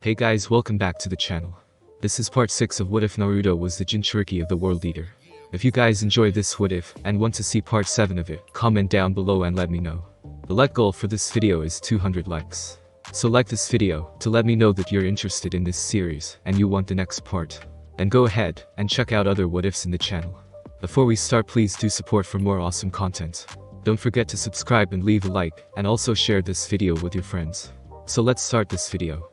Hey guys, welcome back to the channel. This is part 6 of What If Naruto was the Jinchuriki of the World Eater. If you guys enjoyed this What If and want to see part 7 of it, comment down below and let me know. The like goal for this video is 200 likes. So like this video to let me know that you're interested in this series and you want the next part. And go ahead and check out other What Ifs in the channel. Before we start, please do support for more awesome content. Don't forget to subscribe and leave a like, and also share this video with your friends. So let's start this video.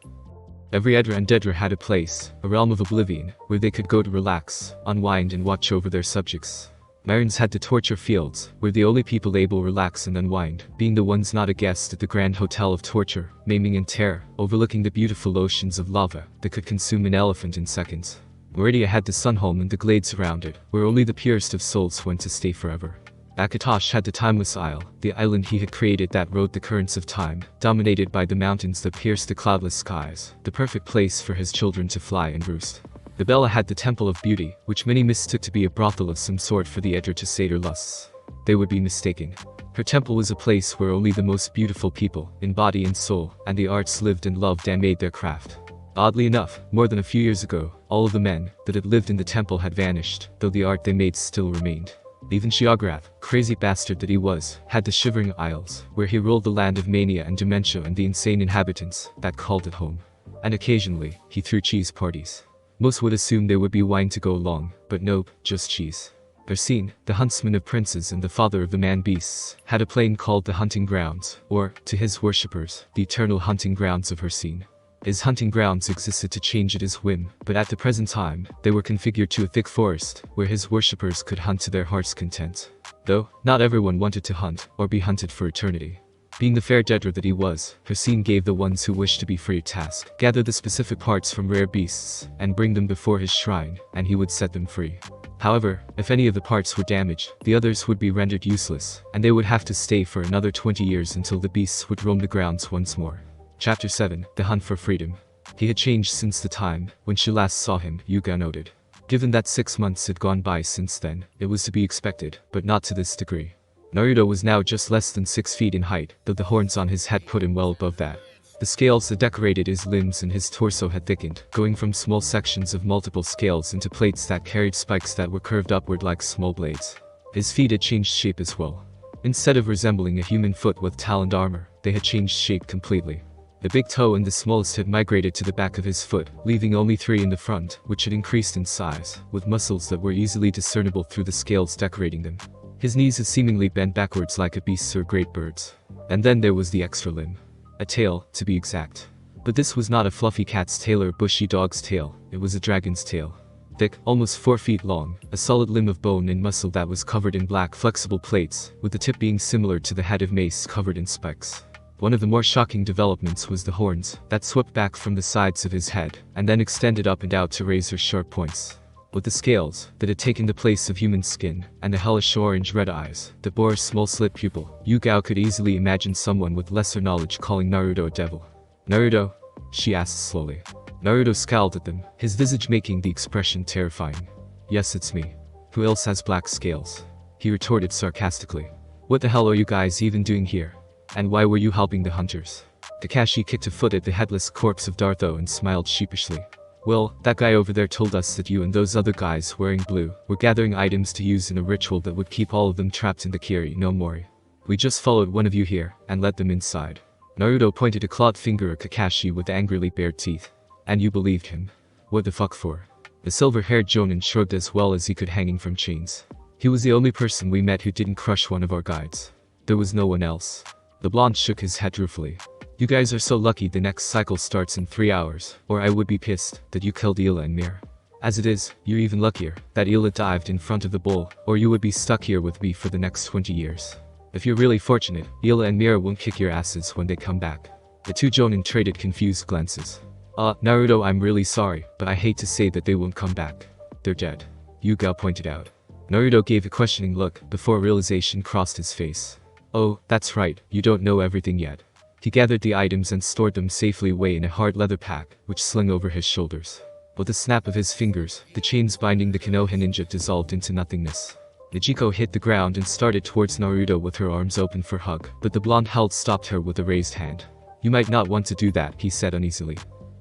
Every Aedra and Daedra had a place, a realm of oblivion, where they could go to relax, unwind and watch over their subjects. Marins had the torture fields, where the only people able to relax and unwind, being the ones not a guest at the grand hotel of torture, maiming and terror, overlooking the beautiful oceans of lava that could consume an elephant in seconds. Meridia had the Sunhome and the glades around it, where only the purest of souls went to stay forever. Akatosh had the Timeless Isle, the island he had created that rode the currents of time, dominated by the mountains that pierced the cloudless skies, the perfect place for his children to fly and roost. The Bella had the Temple of Beauty, which many mistook to be a brothel of some sort for the Aedra to sate their lusts. They would be mistaken. Her temple was a place where only the most beautiful people, in body and soul, and the arts lived and loved and made their craft. Oddly enough, more than a few years ago, all of the men that had lived in the temple had vanished, though the art they made still remained. Even Shiograph, crazy bastard that he was, had the Shivering Isles, where he ruled the land of mania and dementia and the insane inhabitants that called it home. And occasionally, he threw cheese parties. Most would assume there would be wine to go along, but nope, just cheese. Ursine, the huntsman of princes and the father of the man-beasts, had a plain called the Hunting Grounds, or, to his worshippers, the eternal hunting grounds of Ursine. His hunting grounds existed to change at his whim, but at the present time, they were configured to a thick forest, where his worshippers could hunt to their heart's content. Though, not everyone wanted to hunt, or be hunted for eternity. Being the fair Daedra that he was, Ursine gave the ones who wished to be free a task: gather the specific parts from rare beasts, and bring them before his shrine, and he would set them free. However, if any of the parts were damaged, the others would be rendered useless, and they would have to stay for another 20 years until the beasts would roam the grounds once more. Chapter 7, The Hunt for Freedom. He had changed since the time when she last saw him, Yuga noted. Given that 6 months had gone by since then, it was to be expected, but not to this degree. Naruto was now just less than 6 feet in height, though the horns on his head put him well above that. The scales that decorated his limbs and his torso had thickened, going from small sections of multiple scales into plates that carried spikes that were curved upward like small blades. His feet had changed shape as well. Instead of resembling a human foot with taloned armor, they had changed shape completely. The big toe and the smallest had migrated to the back of his foot, leaving only 3 in the front, which had increased in size, with muscles that were easily discernible through the scales decorating them. His knees had seemingly bent backwards like a beast's or great bird's. And then there was the extra limb. A tail, to be exact. But this was not a fluffy cat's tail or a bushy dog's tail, it was a dragon's tail. Thick, almost 4 feet long, a solid limb of bone and muscle that was covered in black flexible plates, with the tip being similar to the head of Mace covered in spikes. One of the more shocking developments was the horns, that swept back from the sides of his head, and then extended up and out to razor-sharp points. With the scales, that had taken the place of human skin, and the hellish orange-red eyes, that bore a small slit pupil, Yugao could easily imagine someone with lesser knowledge calling Naruto a devil. "Naruto?" she asked slowly. Naruto scowled at them, his visage making the expression terrifying. "Yes, it's me. Who else has black scales?" he retorted sarcastically. "What the hell are you guys even doing here? And why were you helping the hunters?" Kakashi kicked a foot at the headless corpse of Dartho and smiled sheepishly. "Well, that guy over there told us that you and those other guys wearing blue were gathering items to use in a ritual that would keep all of them trapped in the Kiri no Mori. We just followed one of you here, and let them inside." Naruto pointed a clawed finger at Kakashi with angrily bared teeth. "And you believed him? What the fuck for?" The silver-haired Jonin shrugged as well as he could, hanging from chains. "He was the only person we met who didn't crush one of our guides. There was no one else." The blonde shook his head ruefully. "You guys are so lucky the next cycle starts in 3 hours, or I would be pissed that you killed Ila and Mir. As it is, you're even luckier that Ila dived in front of the bull, or you would be stuck here with me for the next 20 years. If you're really fortunate, Ila and Mir won't kick your asses when they come back." The two Jonin traded confused glances. Naruto, I'm really sorry, but I hate to say that they won't come back. They're dead," Yugao pointed out. Naruto gave a questioning look before realization crossed his face. "Oh, that's right, you don't know everything yet." He gathered the items and stored them safely away in a hard leather pack, which slung over his shoulders. With a snap of his fingers, the chains binding the Konoha ninja dissolved into nothingness. Nijiko hit the ground and started towards Naruto with her arms open for hug, but the blonde held stopped her with a raised hand. "You might not want to do that," he said uneasily.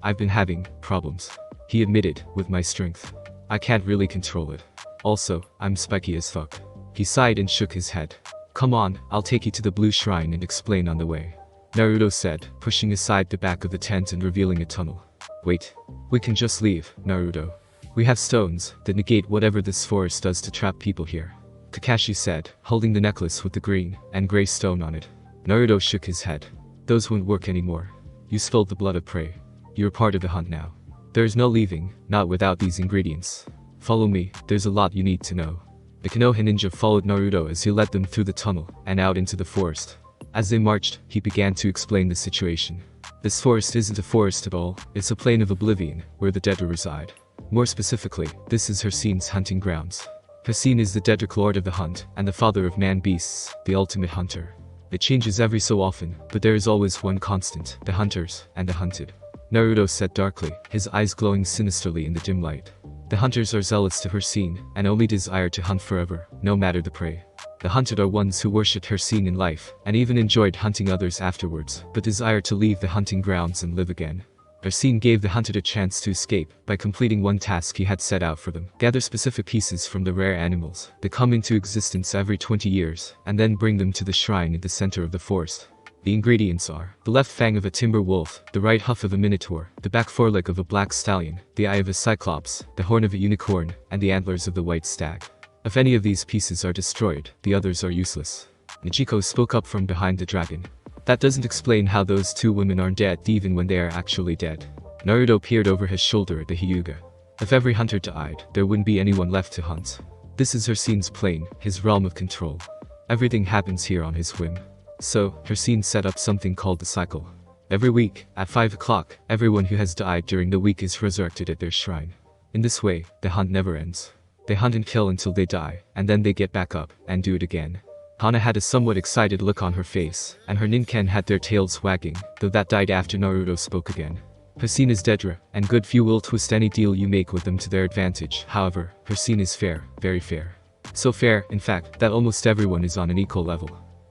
I've been having problems, he admitted, with my strength. I can't really control it. Also, I'm spiky as fuck. He sighed and shook his head. Come on, I'll take you to the blue shrine and explain on the way, Naruto said, pushing aside the back of the tent and revealing a tunnel. Wait. We can just leave, Naruto. We have stones that negate whatever this forest does to trap people here, Kakashi said, holding the necklace with the green and gray stone on it. Naruto shook his head. Those won't work anymore. You spilled the blood of prey. You're part of the hunt now. There's no leaving, not without these ingredients. Follow me, there's a lot you need to know. The Konoha ninja followed Naruto as he led them through the tunnel and out into the forest. As they marched, he began to explain the situation. This forest isn't a forest at all, it's a plane of oblivion, where the Daedra reside. More specifically, this is Hersene's hunting grounds. Hersene is the Daedric lord of the hunt, and the father of man-beasts, the ultimate hunter. It changes every so often, but there is always one constant, the hunters, and the hunted, Naruto said darkly, his eyes glowing sinisterly in the dim light. The hunters are zealous to Hersene, and only desire to hunt forever, no matter the prey. The hunted are ones who worshipped Hersene in life, and even enjoyed hunting others afterwards, but desire to leave the hunting grounds and live again. Hersene gave the hunted a chance to escape, by completing one task he had set out for them. Gather specific pieces from the rare animals, that come into existence every 20 years, and then bring them to the shrine in the center of the forest. The ingredients are the left fang of a timber wolf, the right hoof of a minotaur, the back foreleg of a black stallion, the eye of a cyclops, the horn of a unicorn, and the antlers of the white stag. If any of these pieces are destroyed, the others are useless. Nichiko spoke up from behind the dragon. That doesn't explain how those two women aren't dead even when they are actually dead. Naruto peered over his shoulder at the Hyuga. If every hunter died, there wouldn't be anyone left to hunt. This is Hersene's plane, his realm of control. Everything happens here on his whim. So, Hersene set up something called the cycle. Every week, at 5 o'clock, everyone who has died during the week is resurrected at their shrine. In this way, the hunt never ends. They hunt and kill until they die, and then they get back up, and do it again. Hana had a somewhat excited look on her face, and her Ninken had their tails wagging, though that died after Naruto spoke again. Hersene is Daedra, and good few will twist any deal you make with them to their advantage. However, Hersene is fair, very fair. So fair, in fact, that almost everyone is on an equal level.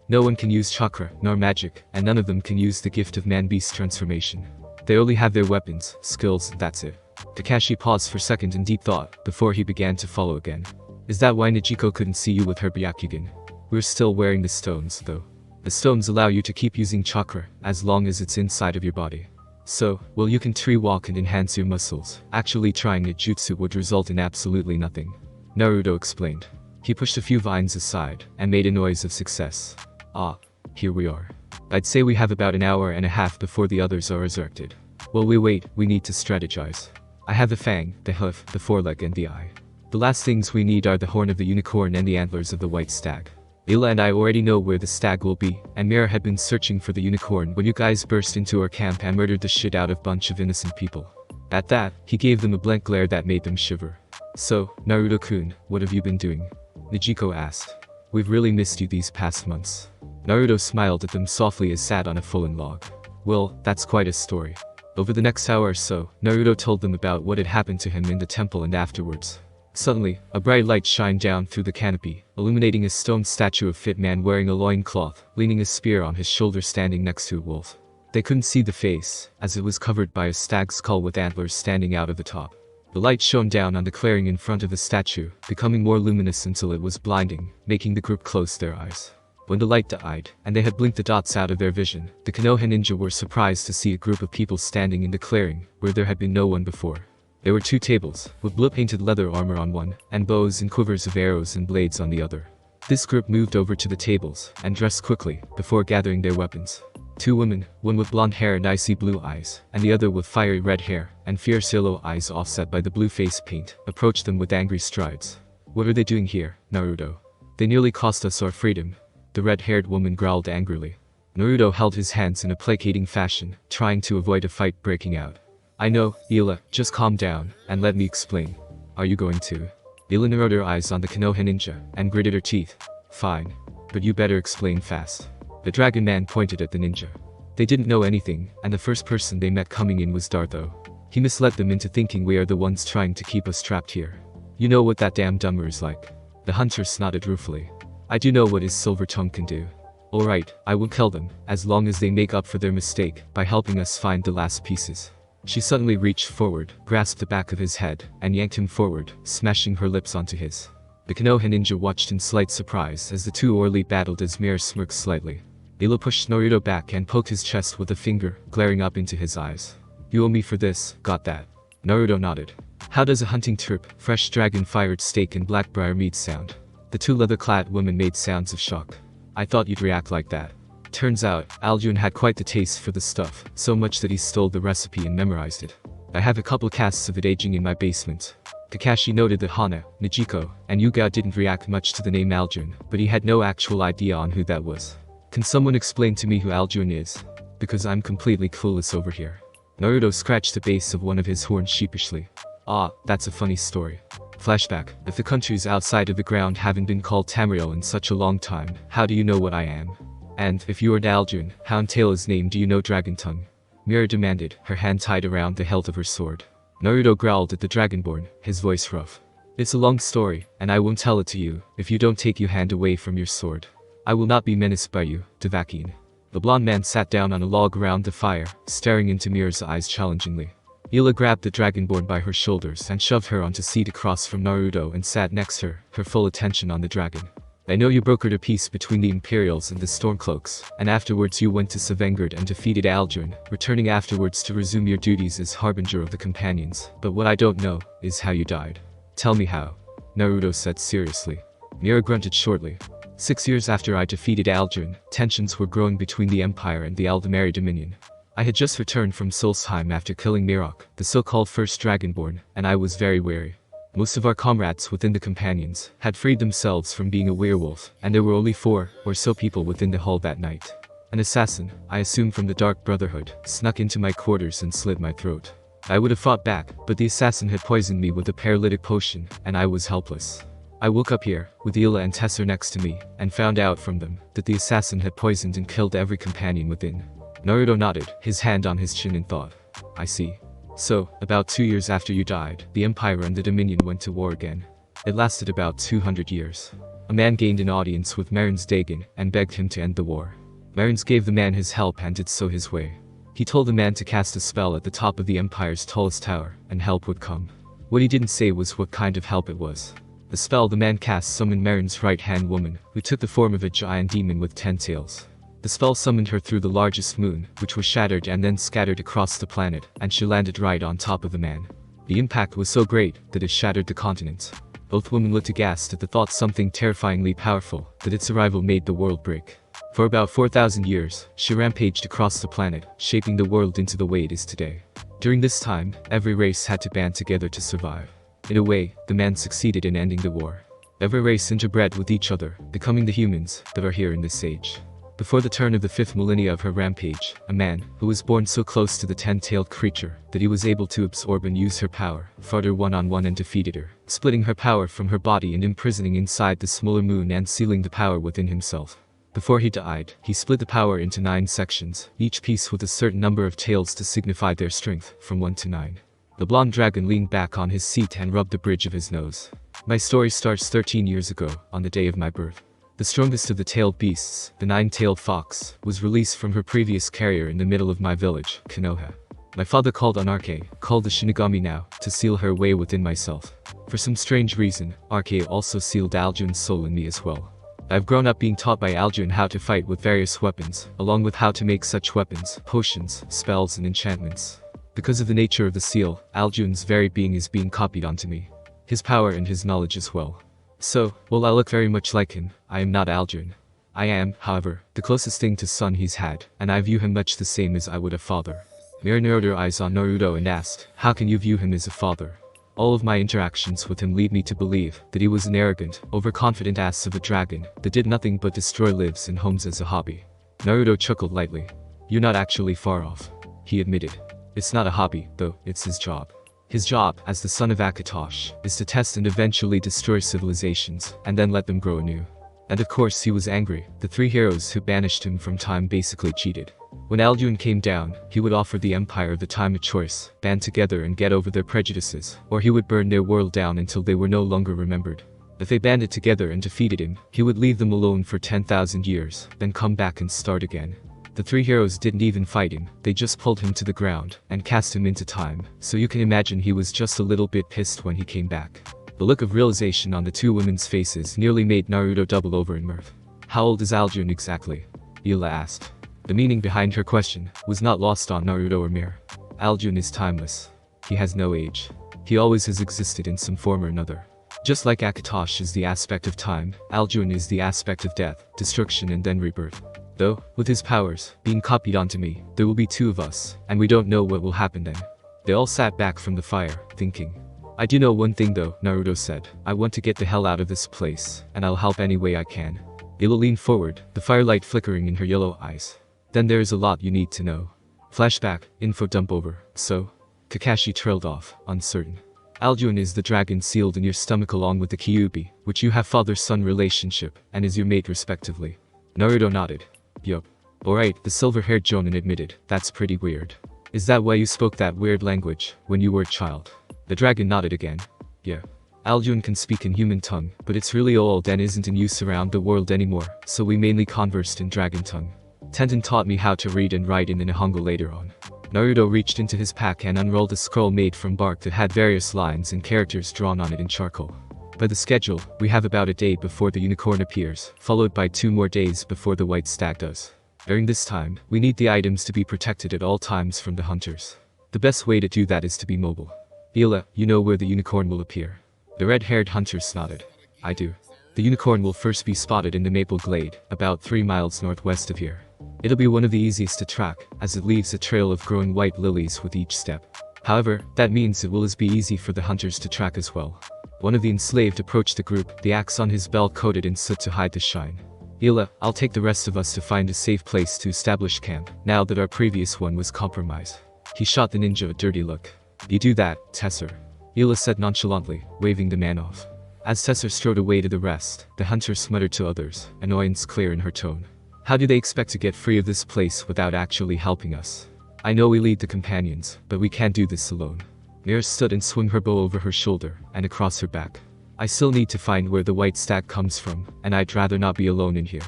No one can use chakra, nor magic, and none of them can use the gift of man-beast transformation. They only have their weapons, skills, that's it. Kakashi paused for a second in deep thought, before he began to follow again. Is that why Nichiko couldn't see you with her Byakugan? We're still wearing the stones, though. The stones allow you to keep using chakra, as long as it's inside of your body. So, while you can tree walk and enhance your muscles, actually trying a jutsu would result in absolutely nothing, Naruto explained. He pushed a few vines aside, and made a noise of success. Ah, here we are. I'd say we have about an hour and a half before the others are resurrected. While we wait, we need to strategize. I have the fang, the hoof, the foreleg and the eye. The last things we need are the horn of the unicorn and the antlers of the white stag. Ila and I already know where the stag will be, and Mira had been searching for the unicorn when you guys burst into our camp and murdered the shit out of a bunch of innocent people. At that, he gave them a blank glare that made them shiver. So, Naruto-kun, what have you been doing? Nichiko asked. We've really missed you these past months. Naruto smiled at them softly as sat on a fallen log. Well, that's quite a story. Over the next hour or so, Naruto told them about what had happened to him in the temple and afterwards. Suddenly, a bright light shined down through the canopy, illuminating a stone statue of fit man wearing a loincloth, leaning a spear on his shoulder standing next to a wolf. They couldn't see the face, as it was covered by a stag's skull with antlers standing out of the top. The light shone down on the clearing in front of the statue, becoming more luminous until it was blinding, making the group close their eyes. When the light died, and they had blinked the dots out of their vision, the Konoha ninja were surprised to see a group of people standing in the clearing, where there had been no one before. There were two tables, with blue-painted leather armor on one, and bows and quivers of arrows and blades on the other. This group moved over to the tables, and dressed quickly, before gathering their weapons. Two women, one with blonde hair and icy blue eyes, and the other with fiery red hair, and fierce yellow eyes offset by the blue face paint, approached them with angry strides. What are they doing here, Naruto? They nearly cost us our freedom. The red-haired woman growled angrily. Naruto held his hands in a placating fashion, trying to avoid a fight breaking out. I know, Ila, just calm down, and let me explain. Are you going to? Ila narrowed her eyes on the Konoha ninja, and gritted her teeth. Fine. But you better explain fast. The dragon man pointed at the ninja. They didn't know anything, and the first person they met coming in was Dartho. He misled them into thinking we are the ones trying to keep us trapped here. You know what that damn dumber is like. The hunter snotted ruefully. I do know what his silver tongue can do. Alright, I will kill them, as long as they make up for their mistake, by helping us find the last pieces. She suddenly reached forward, grasped the back of his head, and yanked him forward, smashing her lips onto his. The Konoha ninja watched in slight surprise as the two orally battled as Mira smirked slightly. Ila pushed Naruto back and poked his chest with a finger, glaring up into his eyes. You owe me for this, got that? Naruto nodded. How does a hunting trip, fresh dragon-fired steak and blackbriar meat sound? The two leather-clad women made sounds of shock. I thought you'd react like that. Turns out, Alduin had quite the taste for the stuff, so much that he stole the recipe and memorized it. I have a couple casts of it aging in my basement. Kakashi noted that Hana, Nijiko, and Yuga didn't react much to the name Alduin, but he had no actual idea on who that was. Can someone explain to me who Alduin is? Because I'm completely clueless over here. Naruto scratched the base of one of his horns sheepishly. Ah, that's a funny story. Flashback, if the countries outside of the ground haven't been called Tamriel in such a long time, how do you know what I am? And, if you are Alduin, how in Taylor's name do you know Dragon Tongue? Mira demanded, her hand tied around the hilt of her sword. Naruto growled at the Dragonborn, his voice rough. It's a long story, and I won't tell it to you, if you don't take your hand away from your sword. I will not be menaced by you, Davakin. The blonde man sat down on a log around the fire, staring into Mira's eyes challengingly. Ila grabbed the Dragonborn by her shoulders and shoved her onto a seat across from Naruto and sat next her full attention on the dragon. I know you brokered a peace between the Imperials and the Stormcloaks, and afterwards you went to Savengard and defeated Alduin, returning afterwards to resume your duties as Harbinger of the Companions, but what I don't know is how you died. Tell me how. Naruto said seriously. Mira grunted shortly. 6 years after I defeated Alduin, tensions were growing between the Empire and the Aldemari Dominion. I had just returned from Solstheim after killing Mirok, the so-called first Dragonborn, and I was very wary. Most of our comrades within the Companions had freed themselves from being a werewolf, and there were only 4 or so people within the hall that night. An assassin, I assume from the Dark Brotherhood, snuck into my quarters and slit my throat. I would have fought back, but the assassin had poisoned me with a paralytic potion, and I was helpless. I woke up here, with Ila and Tesser next to me, and found out from them that the assassin had poisoned and killed every companion within. Naruto nodded, his hand on his chin in thought. I see. So, about 2 years after you died, the Empire and the Dominion went to war again. It lasted about 200 years. A man gained an audience with Marin's Dagon and begged him to end the war. Marins gave the man his help and did so his way. He told the man to cast a spell at the top of the Empire's tallest tower, and help would come. What he didn't say was what kind of help it was. The spell the man cast summoned Marin's right-hand woman, who took the form of a giant demon with 10 tails. The spell summoned her through the largest moon, which was shattered and then scattered across the planet, and she landed right on top of the man. The impact was so great that it shattered the continents. Both women looked aghast at the thought something terrifyingly powerful, that its arrival made the world break. For about 4,000 years, she rampaged across the planet, shaping the world into the way it is today. During this time, every race had to band together to survive. In a way, the man succeeded in ending the war. Every race interbred with each other, becoming the humans that are here in this age. Before the turn of the 5th millennia of her rampage, a man, who was born so close to the 10-tailed creature that he was able to absorb and use her power, fought her one-on-one and defeated her, splitting her power from her body and imprisoning inside the smaller moon and sealing the power within himself. Before he died, he split the power into 9 sections, each piece with a certain number of tails to signify their strength, from 1 to 9. The blonde dragon leaned back on his seat and rubbed the bridge of his nose. My story starts 13 years ago, on the day of my birth. The strongest of the tailed beasts, the 9-tailed fox, was released from her previous carrier in the middle of my village, Konoha. My father called on Arke, called the Shinigami now, to seal her away within myself. For some strange reason, Arke also sealed Alduin's soul in me as well. I've grown up being taught by Alduin how to fight with various weapons, along with how to make such weapons, potions, spells and enchantments. Because of the nature of the seal, Alduin's very being is being copied onto me. His power and his knowledge as well. So, while I look very much like him, I am not Alduin. I am, however, the closest thing to son he's had, and I view him much the same as I would a father. Mira narrowed her eyes on Naruto and asked, how can you view him as a father? All of my interactions with him lead me to believe that he was an arrogant, overconfident ass of a dragon that did nothing but destroy lives and homes as a hobby. Naruto chuckled lightly. You're not actually far off, he admitted. It's not a hobby, though, it's his job. His job, as the son of Akatosh, is to test and eventually destroy civilizations, and then let them grow anew. And of course he was angry. The 3 heroes who banished him from time basically cheated. When Alduin came down, he would offer the Empire the time of choice, band together and get over their prejudices, or he would burn their world down until they were no longer remembered. If they banded together and defeated him, he would leave them alone for 10,000 years, then come back and start again. The three heroes didn't even fight him, they just pulled him to the ground and cast him into time, so you can imagine he was just a little bit pissed when he came back. The look of realization on the two women's faces nearly made Naruto double over in mirth. How old is Alduin exactly? Hila asked. The meaning behind her question was not lost on Naruto or Mir. Alduin is timeless. He has no age. He always has existed in some form or another. Just like Akatosh is the aspect of time, Alduin is the aspect of death, destruction and then rebirth. Though, with his powers being copied onto me, there will be two of us, and we don't know what will happen then. They all sat back from the fire, thinking. I do know one thing though, Naruto said. I want to get the hell out of this place, and I'll help any way I can. Hila leaned forward, the firelight flickering in her yellow eyes. Then there is a lot you need to know. Flashback, info dump over. So? Kakashi trailed off, uncertain. Alduin is the dragon sealed in your stomach along with the Kyuubi, which you have father-son relationship, and is your mate respectively. Naruto nodded. Yup. Alright, the silver-haired Jonin admitted, that's pretty weird. Is that why you spoke that weird language, when you were a child? The dragon nodded again. Yeah. Alduin can speak in human tongue, but it's really old and isn't in use around the world anymore, so we mainly conversed in dragon tongue. Tenten taught me how to read and write in Nihongo later on. Naruto reached into his pack and unrolled a scroll made from bark that had various lines and characters drawn on it in charcoal. By the schedule, we have about a day before the unicorn appears, followed by 2 more days before the white stag does. During this time, we need the items to be protected at all times from the hunters. The best way to do that is to be mobile. Hila, you know where the unicorn will appear? The red-haired hunter nodded. I do. The unicorn will first be spotted in the Maple Glade, about 3 miles northwest of here. It'll be one of the easiest to track, as it leaves a trail of growing white lilies with each step. However, that means it will be easy for the hunters to track as well. One of the enslaved approached the group, the axe on his belt coated in soot to hide the shine. Hila, I'll take the rest of us to find a safe place to establish camp, now that our previous one was compromised. He shot the ninja a dirty look. You do that, Tesser. Hila said nonchalantly, waving the man off. As Tesser strode away to the rest, the hunter muttered to others, annoyance clear in her tone. How do they expect to get free of this place without actually helping us? I know we lead the companions, but we can't do this alone. Mira stood and swung her bow over her shoulder and across her back. I still need to find where the white stag comes from, and I'd rather not be alone in here.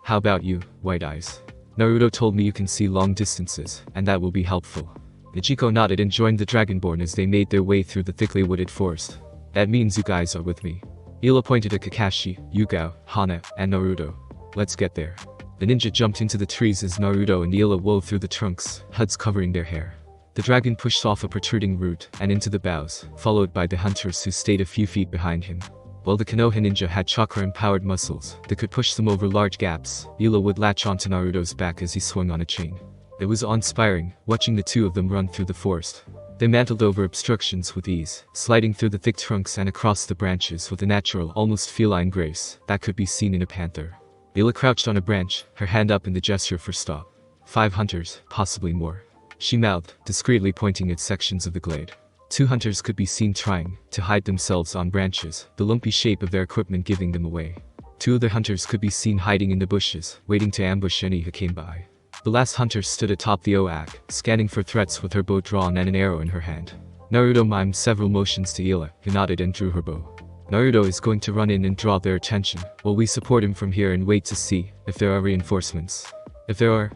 How about you, White Eyes? Naruto told me you can see long distances, and that will be helpful. Ichiko nodded and joined the Dragonborn as they made their way through the thickly wooded forest. That means you guys are with me. Hila pointed at Kakashi, Yugao, Hana, and Naruto. Let's get there. The ninja jumped into the trees as Naruto and Hila wove through the trunks, hoods covering their hair. The dragon pushed off a protruding root and into the boughs, followed by the hunters who stayed a few feet behind him. While the Konoha ninja had chakra-empowered muscles that could push them over large gaps, Hila would latch onto Naruto's back as he swung on a chain. It was awe-inspiring, watching the two of them run through the forest. They mantled over obstructions with ease, sliding through the thick trunks and across the branches with a natural, almost feline grace that could be seen in a panther. Hila crouched on a branch, her hand up in the gesture for stop. 5 hunters, possibly more. She mouthed, discreetly pointing at sections of the glade. 2 hunters could be seen trying to hide themselves on branches, the lumpy shape of their equipment giving them away. 2 other hunters could be seen hiding in the bushes, waiting to ambush any who came by. The last hunter stood atop the oak, scanning for threats with her bow drawn and an arrow in her hand. Naruto mimed several motions to Hila, who nodded and drew her bow. Naruto is going to run in and draw their attention, while we support him from here and wait to see if there are reinforcements. If there are,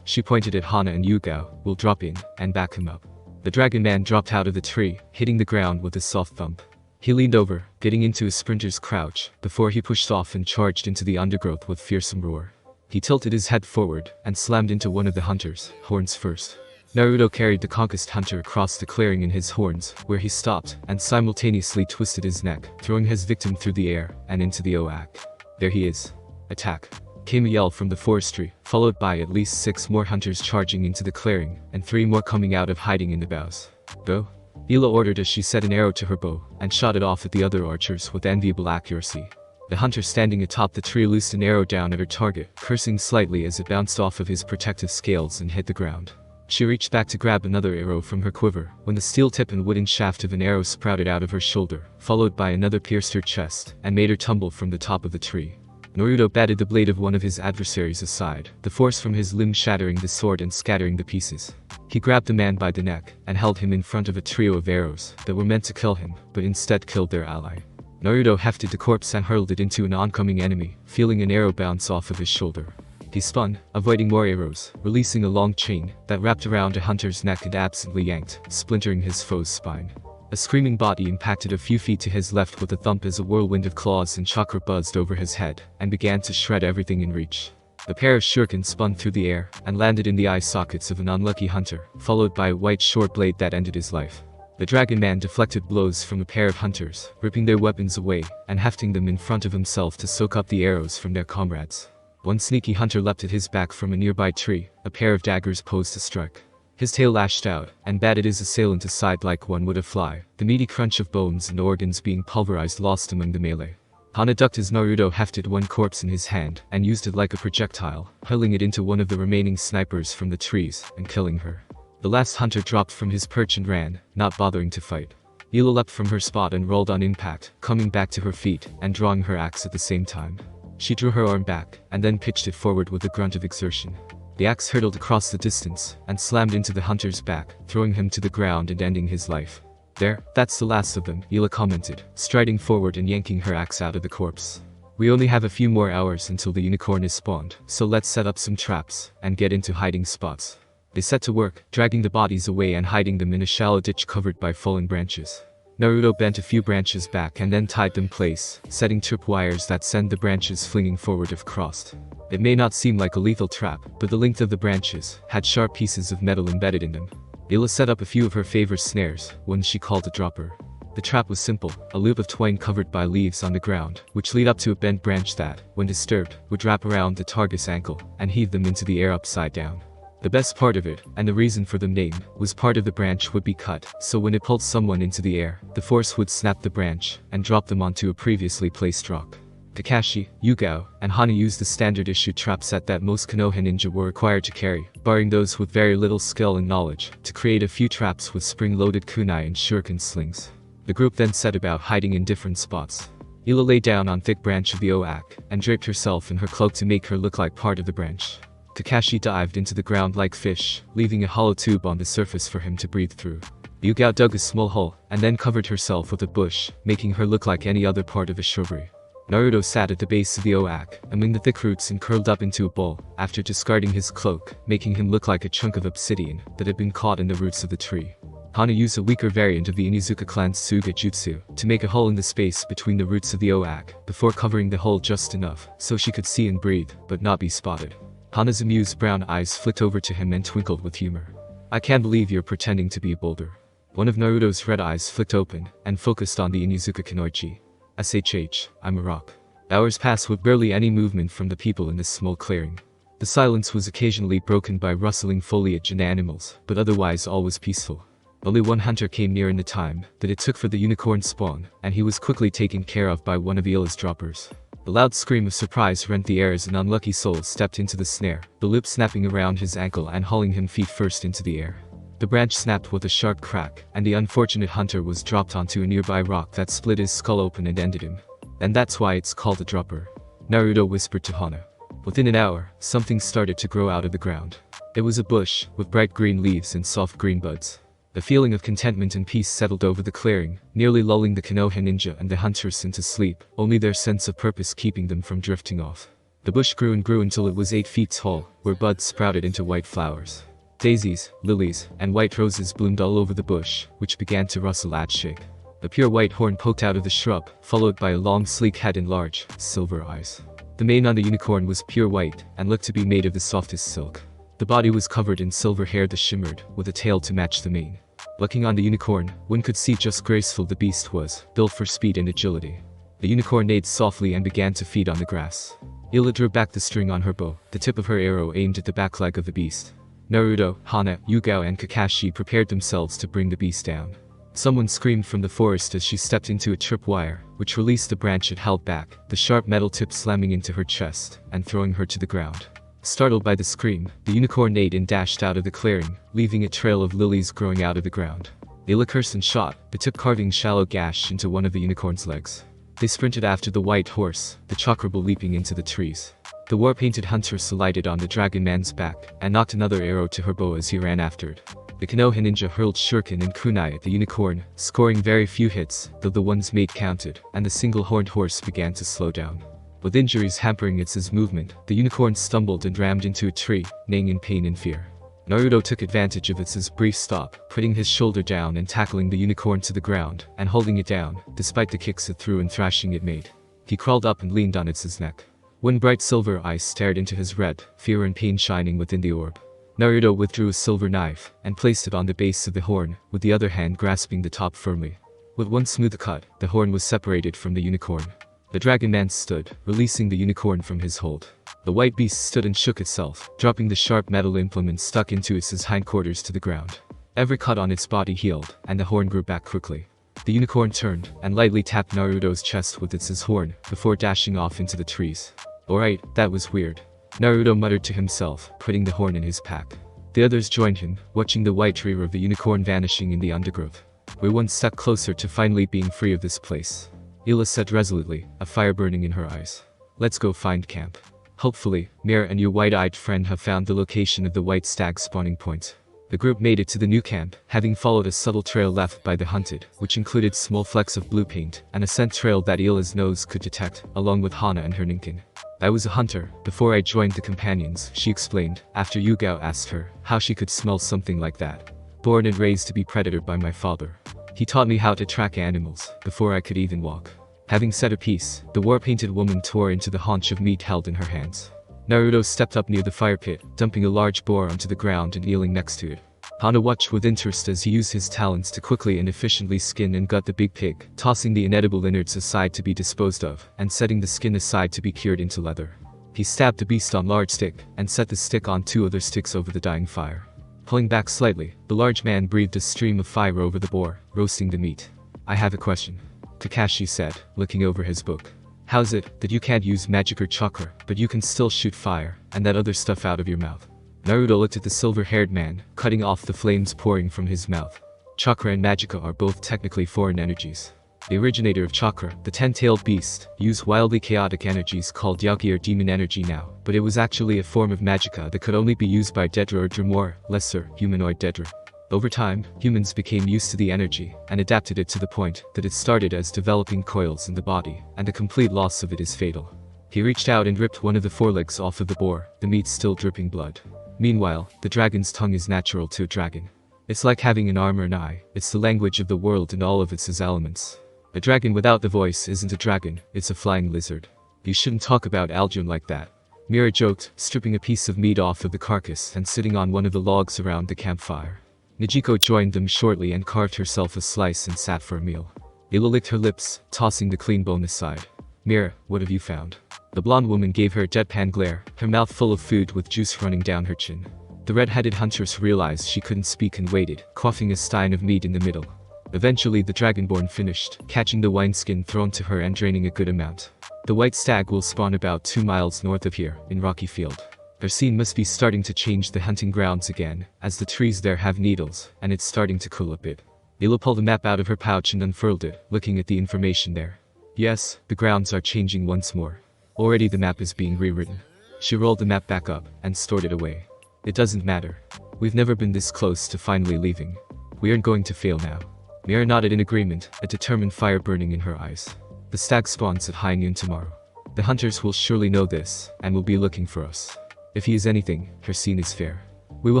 she pointed at Hana and Yugao, will drop in and back him up. The dragon man dropped out of the tree, hitting the ground with a soft thump. He leaned over, getting into a sprinter's crouch, before he pushed off and charged into the undergrowth with fearsome roar. He tilted his head forward and slammed into one of the hunters, horns first. Naruto carried the conquest hunter across the clearing in his horns, where he stopped and simultaneously twisted his neck, throwing his victim through the air and into the oak. There he is. Attack. Came a yell from the forestry, followed by at least 6 more hunters charging into the clearing, and 3 more coming out of hiding in the boughs. Go. Hila ordered as she set an arrow to her bow, and shot it off at the other archers with enviable accuracy. The hunter standing atop the tree loosed an arrow down at her target, cursing slightly as it bounced off of his protective scales and hit the ground. She reached back to grab another arrow from her quiver, when the steel tip and wooden shaft of an arrow sprouted out of her shoulder, followed by another pierced her chest, and made her tumble from the top of the tree. Naruto batted the blade of one of his adversaries aside, the force from his limb shattering the sword and scattering the pieces. He grabbed the man by the neck, and held him in front of a trio of arrows that were meant to kill him, but instead killed their ally. Naruto hefted the corpse and hurled it into an oncoming enemy, feeling an arrow bounce off of his shoulder. He spun, avoiding more arrows, releasing a long chain that wrapped around a hunter's neck and absently yanked, splintering his foe's spine. A screaming body impacted a few feet to his left with a thump as a whirlwind of claws and chakra buzzed over his head and began to shred everything in reach. The pair of shurikens spun through the air and landed in the eye sockets of an unlucky hunter, followed by a white short blade that ended his life. The Dragon Man deflected blows from a pair of hunters, ripping their weapons away and hefting them in front of himself to soak up the arrows from their comrades. One sneaky hunter leapt at his back from a nearby tree, a pair of daggers posed to strike. His tail lashed out and batted his assailant aside like one would a fly, the meaty crunch of bones and organs being pulverized lost among the melee. Hana ducked as Naruto hefted one corpse in his hand and used it like a projectile, hurling it into one of the remaining snipers from the trees and killing her. The last hunter dropped from his perch and ran, not bothering to fight. Ila leapt from her spot and rolled on impact, coming back to her feet and drawing her axe at the same time. She drew her arm back and then pitched it forward with a grunt of exertion. The axe hurtled across the distance and slammed into the hunter's back, throwing him to the ground and ending his life. There, that's the last of them, Ila commented, striding forward and yanking her axe out of the corpse. We only have a few more hours until the unicorn is spawned, so let's set up some traps and get into hiding spots. They set to work, dragging the bodies away and hiding them in a shallow ditch covered by fallen branches. Naruto bent a few branches back and then tied them in place, setting trip wires that send the branches flinging forward if crossed. It may not seem like a lethal trap, but the length of the branches had sharp pieces of metal embedded in them. Ila set up a few of her favorite snares, one she called a dropper. The trap was simple, a loop of twine covered by leaves on the ground, which lead up to a bent branch that, when disturbed, would wrap around the target's ankle and heave them into the air upside down. The best part of it, and the reason for the name, was part of the branch would be cut, so when it pulled someone into the air, the force would snap the branch and drop them onto a previously placed rock. Kakashi, Yugao, and Hana used the standard-issue trap set that most Konoha ninja were required to carry, barring those with very little skill and knowledge, to create a few traps with spring-loaded kunai and shuriken slings. The group then set about hiding in different spots. Ila lay down on thick branch of the oak and draped herself in her cloak to make her look like part of the branch. Kakashi dived into the ground like fish, leaving a hollow tube on the surface for him to breathe through. Yugao dug a small hole, and then covered herself with a bush, making her look like any other part of a shrubbery. Naruto sat at the base of the oak, among the thick roots and curled up into a ball, after discarding his cloak, making him look like a chunk of obsidian that had been caught in the roots of the tree. Hana used a weaker variant of the Inuzuka clan's Tsuga Jutsu to make a hole in the space between the roots of the oak, before covering the hole just enough so she could see and breathe, but not be spotted. Hana's amused brown eyes flicked over to him and twinkled with humor. I can't believe you're pretending to be a boulder. One of Naruto's red eyes flicked open and focused on the Inuzuka Kunoichi. SHH, I'm a rock. Hours passed with barely any movement from the people in this small clearing. The silence was occasionally broken by rustling foliage and animals, but otherwise all was peaceful. Only one hunter came near in the time that it took for the unicorn spawn, and he was quickly taken care of by one of Ila's droppers. A loud scream of surprise rent the air as an unlucky soul stepped into the snare, the loop snapping around his ankle and hauling him feet first into the air. The branch snapped with a sharp crack, and the unfortunate hunter was dropped onto a nearby rock that split his skull open and ended him. And that's why it's called a dropper. Naruto whispered to Hana. Within an hour, something started to grow out of the ground. It was a bush, with bright green leaves and soft green buds. A feeling of contentment and peace settled over the clearing, nearly lulling the Konoha ninja and the hunters into sleep, only their sense of purpose keeping them from drifting off. The bush grew and grew until it was 8 feet tall, where buds sprouted into white flowers. Daisies, lilies, and white roses bloomed all over the bush, which began to rustle and shake. A pure white horn poked out of the shrub, followed by a long sleek head and large, silver eyes. The mane on the unicorn was pure white, and looked to be made of the softest silk. The body was covered in silver hair that shimmered, with a tail to match the mane. Looking on the unicorn, one could see just graceful the beast was, built for speed and agility. The unicorn neighed softly and began to feed on the grass. Ila drew back the string on her bow, the tip of her arrow aimed at the back leg of the beast. Naruto, Hana, Yugao and Kakashi prepared themselves to bring the beast down. Someone screamed from the forest as she stepped into a tripwire, which released the branch it held back, the sharp metal tip slamming into her chest, and throwing her to the ground. Startled by the scream, the unicorn neighed and dashed out of the clearing, leaving a trail of lilies growing out of the ground. Ila cursed and shot, the tip carving a shallow gash into one of the unicorn's legs. They sprinted after the white horse, the chakraball leaping into the trees. The war-painted hunter alighted on the dragon man's back, and knocked another arrow to her bow as he ran after it. The Konoha ninja hurled shuriken and kunai at the unicorn, scoring very few hits, though the ones made counted, and the single-horned horse began to slow down. With injuries hampering its movement, the unicorn stumbled and rammed into a tree, neighing in pain and fear. Naruto took advantage of its brief stop, putting his shoulder down and tackling the unicorn to the ground, and holding it down, despite the kicks it threw and thrashing it made. He crawled up and leaned on its neck. One bright silver eye stared into his red, fear and pain shining within the orb. Naruto withdrew a silver knife, and placed it on the base of the horn, with the other hand grasping the top firmly. With one smooth cut, the horn was separated from the unicorn. The dragon man stood, releasing the unicorn from his hold. The white beast stood and shook itself, dropping the sharp metal implement stuck into its hindquarters to the ground. Every cut on its body healed, and the horn grew back quickly. The unicorn turned, and lightly tapped Naruto's chest with its horn, before dashing off into the trees. Alright, that was weird. Naruto muttered to himself, putting the horn in his pack. The others joined him, watching the white rear of the unicorn vanishing in the undergrowth. We're one step closer to finally being free of this place. Ila said resolutely, a fire burning in her eyes. Let's go find camp. Hopefully, Mira and your white-eyed friend have found the location of the white stag spawning point. The group made it to the new camp, having followed a subtle trail left by the hunted, which included small flecks of blue paint, and a scent trail that Ila's nose could detect, along with Hana and her Ninkin. I was a hunter, before I joined the companions, she explained, after Yugao asked her how she could smell something like that. Born and raised to be predator by my father. He taught me how to track animals, before I could even walk. Having said a piece, the war-painted woman tore into the haunch of meat held in her hands. Naruto stepped up near the fire pit, dumping a large boar onto the ground and kneeling next to it. Hana watched with interest as he used his talents to quickly and efficiently skin and gut the big pig, tossing the inedible innards aside to be disposed of, and setting the skin aside to be cured into leather. He stabbed the beast on large stick, and set the stick on 2 other sticks over the dying fire. Pulling back slightly, the large man breathed a stream of fire over the boar, roasting the meat. I have a question. Kakashi said, looking over his book. How's it that you can't use magic or chakra, but you can still shoot fire, and that other stuff out of your mouth? Naruto looked at the silver-haired man, cutting off the flames pouring from his mouth. Chakra and magicka are both technically foreign energies. The originator of chakra, the 10-tailed beast, used wildly chaotic energies called yagi or demon energy now, but it was actually a form of magicka that could only be used by Daedra or Dremor, lesser, humanoid Daedra. Over time, humans became used to the energy, and adapted it to the point that it started as developing coils in the body, and a complete loss of it is fatal. He reached out and ripped one of the forelegs off of the boar, the meat still dripping blood. Meanwhile, the dragon's tongue is natural to a dragon. It's like having an arm or an eye, it's the language of the world and all of its elements. A dragon without the voice isn't a dragon, it's a flying lizard. You shouldn't talk about Alduin like that. Mira joked, stripping a piece of meat off of the carcass and sitting on one of the logs around the campfire. Nijiko joined them shortly and carved herself a slice and sat for a meal. Ila licked her lips, tossing the clean bone aside. Mira, what have you found? The blonde woman gave her a deadpan glare, her mouth full of food with juice running down her chin. The red-headed huntress realized she couldn't speak and waited, quaffing a stein of meat in the middle. Eventually the dragonborn finished, catching the wineskin thrown to her and draining a good amount. The white stag will spawn about 2 miles north of here, in Rocky Field. Their scene must be starting to change the hunting grounds again, as the trees there have needles, and it's starting to cool a bit. Ila pulled a map out of her pouch and unfurled it, looking at the information there. Yes, the grounds are changing once more. Already the map is being rewritten. She rolled the map back up, and stored it away. It doesn't matter. We've never been this close to finally leaving. We aren't going to fail now. Mira nodded in agreement, a determined fire burning in her eyes. The stag spawns at high noon tomorrow. The hunters will surely know this, and will be looking for us. If he is anything, her scene is fair. We will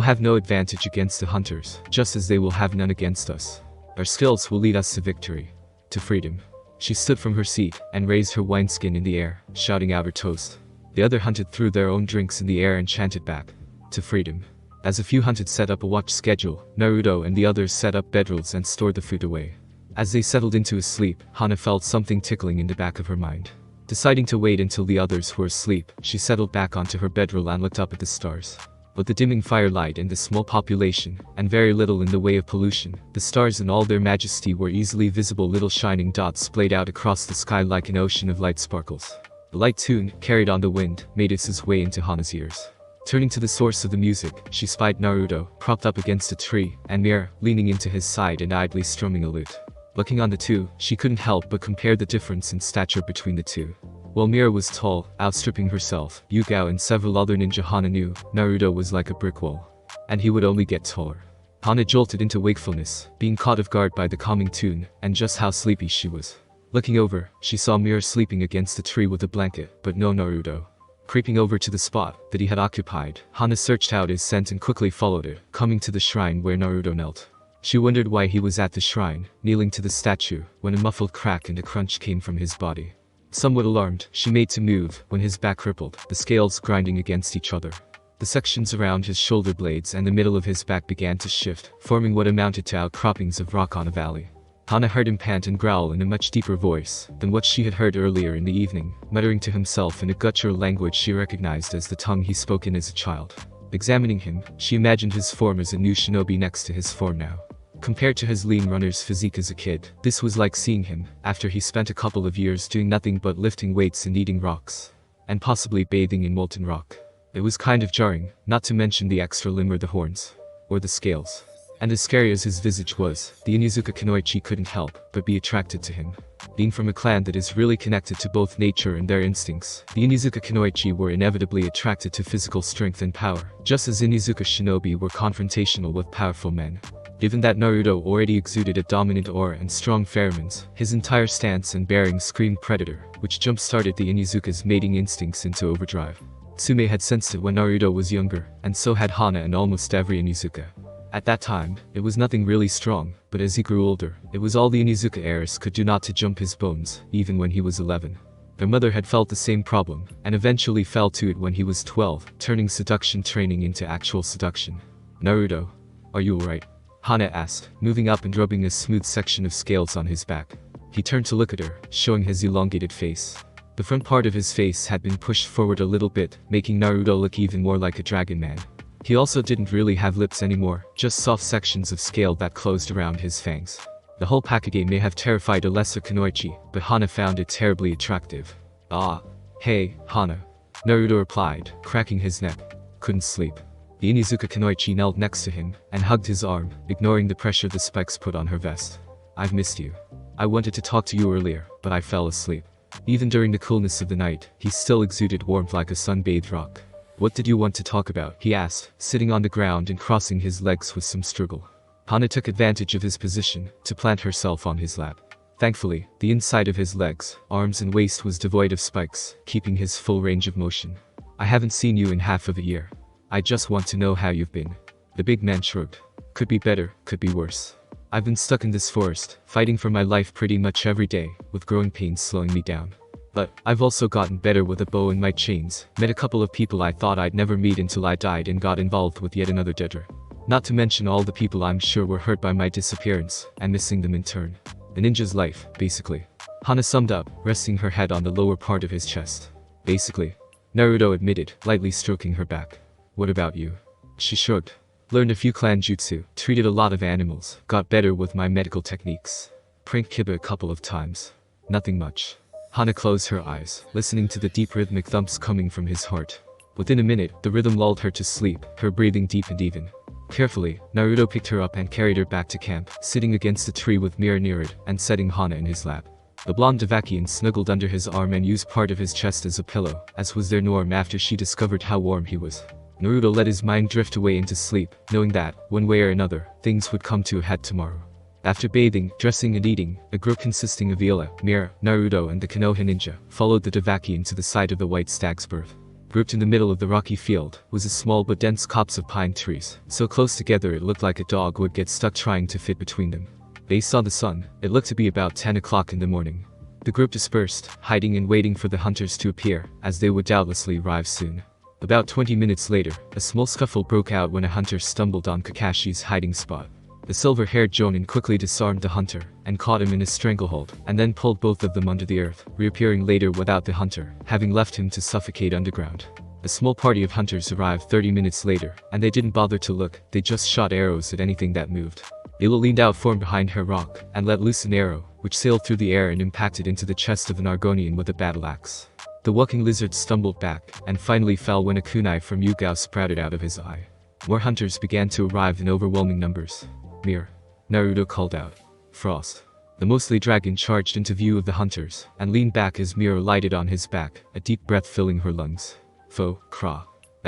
have no advantage against the hunters, just as they will have none against us. Our skills will lead us to victory. To freedom. She stood from her seat, and raised her wineskin in the air, shouting out her toast. The other hunted threw their own drinks in the air and chanted back. To freedom. As a few hunted set up a watch schedule, Naruto and the others set up bedrolls and stored the food away. As they settled into a sleep, Hana felt something tickling in the back of her mind. Deciding to wait until the others were asleep, she settled back onto her bedroll and looked up at the stars. With the dimming firelight and the small population, and very little in the way of pollution, the stars in all their majesty were easily visible little shining dots splayed out across the sky like an ocean of light sparkles. The light tune, carried on the wind, made its way into Hana's ears. Turning to the source of the music, she spied Naruto, propped up against a tree, and Mira, leaning into his side and idly strumming a lute. Looking on the two, she couldn't help but compare the difference in stature between the two. While Mira was tall, outstripping herself, Yugao and several other ninja Hana knew, Naruto was like a brick wall. And he would only get taller. Hana jolted into wakefulness, being caught off guard by the calming tune, and just how sleepy she was. Looking over, she saw Mira sleeping against the tree with a blanket, but no Naruto. Creeping over to the spot that he had occupied, Hana searched out his scent and quickly followed it, coming to the shrine where Naruto knelt. She wondered why he was at the shrine, kneeling to the statue, when a muffled crack and a crunch came from his body. Somewhat alarmed, she made to move, when his back rippled, the scales grinding against each other. The sections around his shoulder blades and the middle of his back began to shift, forming what amounted to outcroppings of rock on a valley. Hana heard him pant and growl in a much deeper voice than what she had heard earlier in the evening, muttering to himself in a guttural language she recognized as the tongue he spoke in as a child. Examining him, she imagined his form as a new shinobi next to his form now. Compared to his lean runner's physique as a kid, this was like seeing him, after he spent a couple of years doing nothing but lifting weights and eating rocks. And possibly bathing in molten rock. It was kind of jarring, not to mention the extra limb or the horns. Or the scales. And as scary as his visage was, the Inuzuka Kunoichi couldn't help but be attracted to him. Being from a clan that is really connected to both nature and their instincts, the Inuzuka Kunoichi were inevitably attracted to physical strength and power, just as Inuzuka shinobi were confrontational with powerful men. Given that Naruto already exuded a dominant aura and strong pheromones, his entire stance and bearing screamed predator, which jump-started the Inuzuka's mating instincts into overdrive. Tsume had sensed it when Naruto was younger, and so had Hana and almost every Inuzuka. At that time, it was nothing really strong, but as he grew older, it was all the Inuzuka heirs could do not to jump his bones, even when he was 11. Their mother had felt the same problem, and eventually fell to it when he was 12, turning seduction training into actual seduction. Naruto, are you alright? Hana asked, moving up and rubbing a smooth section of scales on his back. He turned to look at her, showing his elongated face. The front part of his face had been pushed forward a little bit, making Naruto look even more like a dragon man. He also didn't really have lips anymore, just soft sections of scale that closed around his fangs. The whole package may have terrified a lesser Kunoichi, but Hana found it terribly attractive. Ah. Hey, Hana. Naruto replied, cracking his neck. Couldn't sleep. The Inuzuka Kunoichi knelt next to him, and hugged his arm, ignoring the pressure the spikes put on her vest. I've missed you. I wanted to talk to you earlier, but I fell asleep. Even during the coolness of the night, he still exuded warmth like a sun-bathed rock. What did you want to talk about? He asked, sitting on the ground and crossing his legs with some struggle. Hana took advantage of his position to plant herself on his lap. Thankfully, the inside of his legs, arms and waist was devoid of spikes, keeping his full range of motion. I haven't seen you in half of a year. I just want to know how you've been. The big man shrugged. Could be better, could be worse. I've been stuck in this forest, fighting for my life pretty much every day, with growing pains slowing me down. But I've also gotten better with a bow and my chains, met a couple of people I thought I'd never meet until I died and got involved with yet another Daedra. Not to mention all the people I'm sure were hurt by my disappearance, and missing them in turn. A ninja's life, basically. Hana summed up, resting her head on the lower part of his chest. Basically. Naruto admitted, lightly stroking her back. What about you? She shrugged. Learned a few clan jutsu, treated a lot of animals, got better with my medical techniques. Pranked Kiba a couple of times. Nothing much. Hana closed her eyes, listening to the deep rhythmic thumps coming from his heart. Within a minute, the rhythm lulled her to sleep, her breathing deep and even. Carefully, Naruto picked her up and carried her back to camp, sitting against a tree with Mira near it, and setting Hana in his lap. The blonde Devakian snuggled under his arm and used part of his chest as a pillow, as was their norm after she discovered how warm he was. Naruto let his mind drift away into sleep, knowing that, one way or another, things would come to a head tomorrow. After bathing, dressing and eating, a group consisting of Ila, Mira, Naruto and the Konoha ninja, followed the Devakian to the site of the White Stag's birth. Grouped in the middle of the rocky field, was a small but dense copse of pine trees, so close together it looked like a dog would get stuck trying to fit between them. They saw the sun. It looked to be about 10 o'clock in the morning. The group dispersed, hiding and waiting for the hunters to appear, as they would doubtlessly arrive soon. About 20 minutes later, a small scuffle broke out when a hunter stumbled on Kakashi's hiding spot. The silver-haired Jonin quickly disarmed the hunter, and caught him in a stranglehold, and then pulled both of them under the earth, reappearing later without the hunter, having left him to suffocate underground. A small party of hunters arrived 30 minutes later, and they didn't bother to look, they just shot arrows at anything that moved. Ila leaned out from behind her rock, and let loose an arrow, which sailed through the air and impacted into the chest of an Argonian with a battle axe. The walking lizard stumbled back, and finally fell when a kunai from Yugao sprouted out of his eye. More hunters began to arrive in overwhelming numbers. Mira. Naruto called out. Frost. The mostly dragon charged into view of the hunters, and leaned back as Mira lighted on his back, a deep breath filling her lungs. Fo, Kra.